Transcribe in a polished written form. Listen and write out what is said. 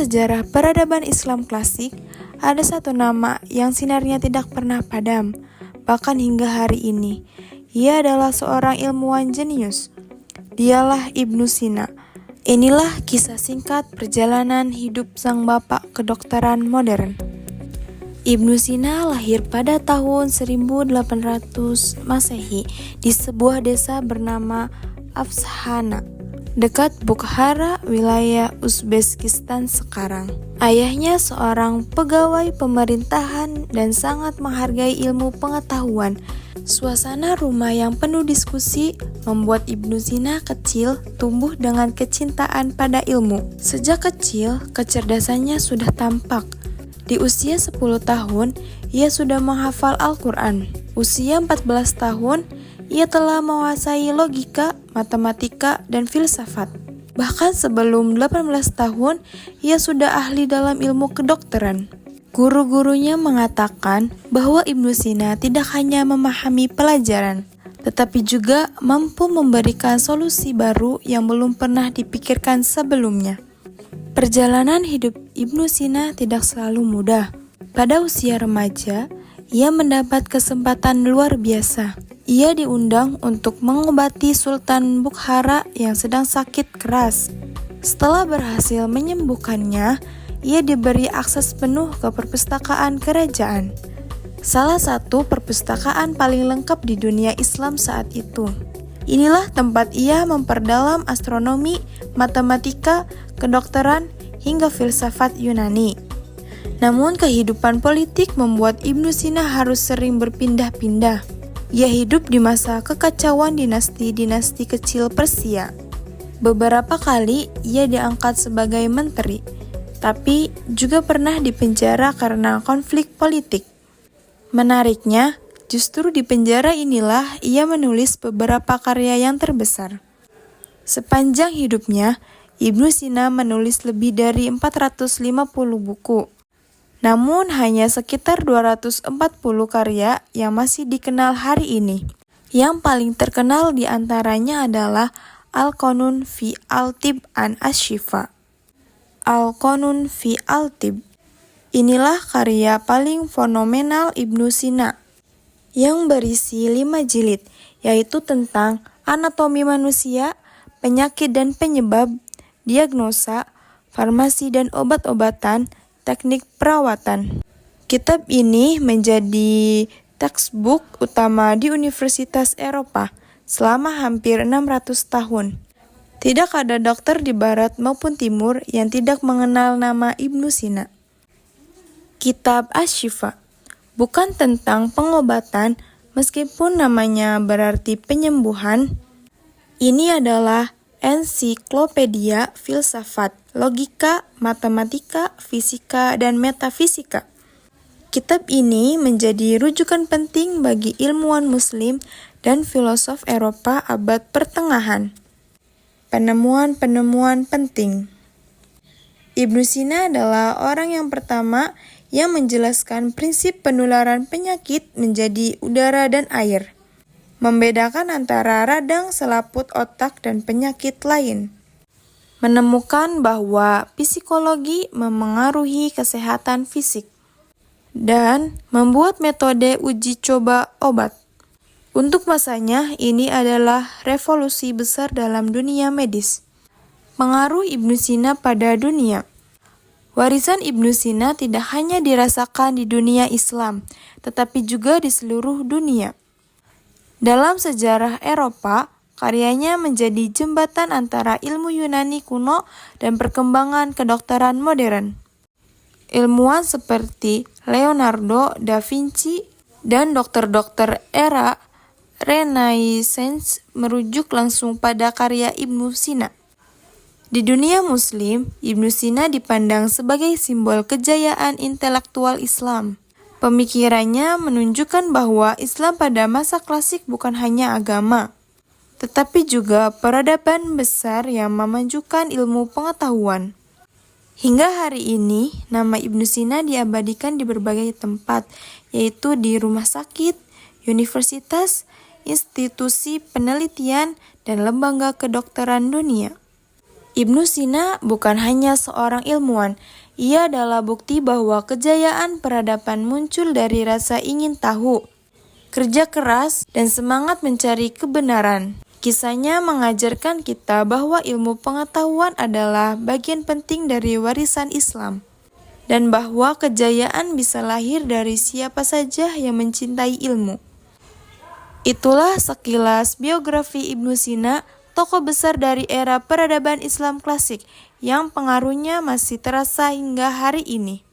sejarah peradaban Islam klasik, ada satu nama yang sinarnya tidak pernah padam, bahkan hingga hari ini. Ia adalah seorang ilmuwan jenius. Dialah Ibnu Sina. Inilah kisah singkat perjalanan hidup sang bapak kedokteran modern. Ibnu Sina lahir pada tahun 1800 Masehi di sebuah desa bernama Afshana, dekat Bukhara, wilayah Uzbekistan sekarang. Ayahnya seorang pegawai pemerintahan dan sangat menghargai ilmu pengetahuan. Suasana rumah yang penuh diskusi membuat Ibnu Sina kecil tumbuh dengan kecintaan pada ilmu. Sejak kecil, kecerdasannya sudah tampak. Di usia 10 tahun, ia sudah menghafal Al-Quran. Usia 14 tahun, ia telah menguasai logika, matematika, dan filsafat. Bahkan sebelum 18 tahun, ia sudah ahli dalam ilmu kedokteran. Guru-gurunya mengatakan bahwa Ibnu Sina tidak hanya memahami pelajaran, tetapi juga mampu memberikan solusi baru yang belum pernah dipikirkan sebelumnya. Perjalanan hidup Ibnu Sina tidak selalu mudah. Pada usia remaja, ia mendapat kesempatan luar biasa. Ia diundang untuk mengobati Sultan Bukhara yang sedang sakit keras. Setelah berhasil menyembuhkannya, ia diberi akses penuh ke perpustakaan kerajaan. Salah satu perpustakaan paling lengkap di dunia Islam saat itu. Inilah tempat ia memperdalam astronomi, matematika, kedokteran, hingga filsafat Yunani. Namun kehidupan politik membuat Ibnu Sina harus sering berpindah-pindah. Ia hidup di masa kekacauan dinasti-dinasti kecil Persia. Beberapa kali ia diangkat sebagai menteri, tapi juga pernah dipenjara karena konflik politik. Menariknya, justru di penjara inilah ia menulis beberapa karya yang terbesar. Sepanjang hidupnya, Ibnu Sina menulis lebih dari 450 buku. Namun hanya sekitar 240 karya yang masih dikenal hari ini. Yang paling terkenal di antaranya adalah Al-Qanun fi Al-Tib an Asy-Syifa. Al-Qanun fi Al-Tib. Inilah karya paling fenomenal Ibnu Sina yang berisi 5 jilid, yaitu tentang anatomi manusia, penyakit dan penyebab, diagnosa, farmasi dan obat-obatan, teknik perawatan. Kitab ini menjadi textbook utama di Universitas Eropa selama hampir 600 tahun. Tidak ada dokter di barat maupun timur yang tidak mengenal nama Ibnu Sina. Kitab Asy-Syifa bukan tentang pengobatan, meskipun namanya berarti penyembuhan. Ini adalah ensiklopedia filsafat, logika, matematika, fisika, dan metafisika. Kitab ini menjadi rujukan penting bagi ilmuwan muslim dan filosof Eropa abad pertengahan. Penemuan-penemuan penting. Ibnu Sina adalah orang yang pertama yang menjelaskan prinsip penularan penyakit menjadi udara dan air, membedakan antara radang selaput otak dan penyakit lain, menemukan bahwa psikologi memengaruhi kesehatan fisik, dan membuat metode uji coba obat. Untuk masanya, ini adalah revolusi besar dalam dunia medis. Pengaruh Ibnu Sina pada dunia. Warisan Ibnu Sina tidak hanya dirasakan di dunia Islam, tetapi juga di seluruh dunia. Dalam sejarah Eropa, karyanya menjadi jembatan antara ilmu Yunani kuno dan perkembangan kedokteran modern. Ilmuwan seperti Leonardo da Vinci dan dokter-dokter era Renaissance merujuk langsung pada karya Ibnu Sina. Di dunia muslim, Ibnu Sina dipandang sebagai simbol kejayaan intelektual Islam. Pemikirannya menunjukkan bahwa Islam pada masa klasik bukan hanya agama, tetapi juga peradaban besar yang memajukan ilmu pengetahuan. Hingga hari ini, nama Ibnu Sina diabadikan di berbagai tempat, yaitu di rumah sakit, universitas, institusi penelitian, dan lembaga kedokteran dunia. Ibnu Sina bukan hanya seorang ilmuwan, ia adalah bukti bahwa kejayaan peradaban muncul dari rasa ingin tahu, kerja keras, dan semangat mencari kebenaran. Kisahnya mengajarkan kita bahwa ilmu pengetahuan adalah bagian penting dari warisan Islam, dan bahwa kejayaan bisa lahir dari siapa saja yang mencintai ilmu. Itulah sekilas biografi Ibnu Sina, tokoh besar dari era peradaban Islam klasik yang pengaruhnya masih terasa hingga hari ini.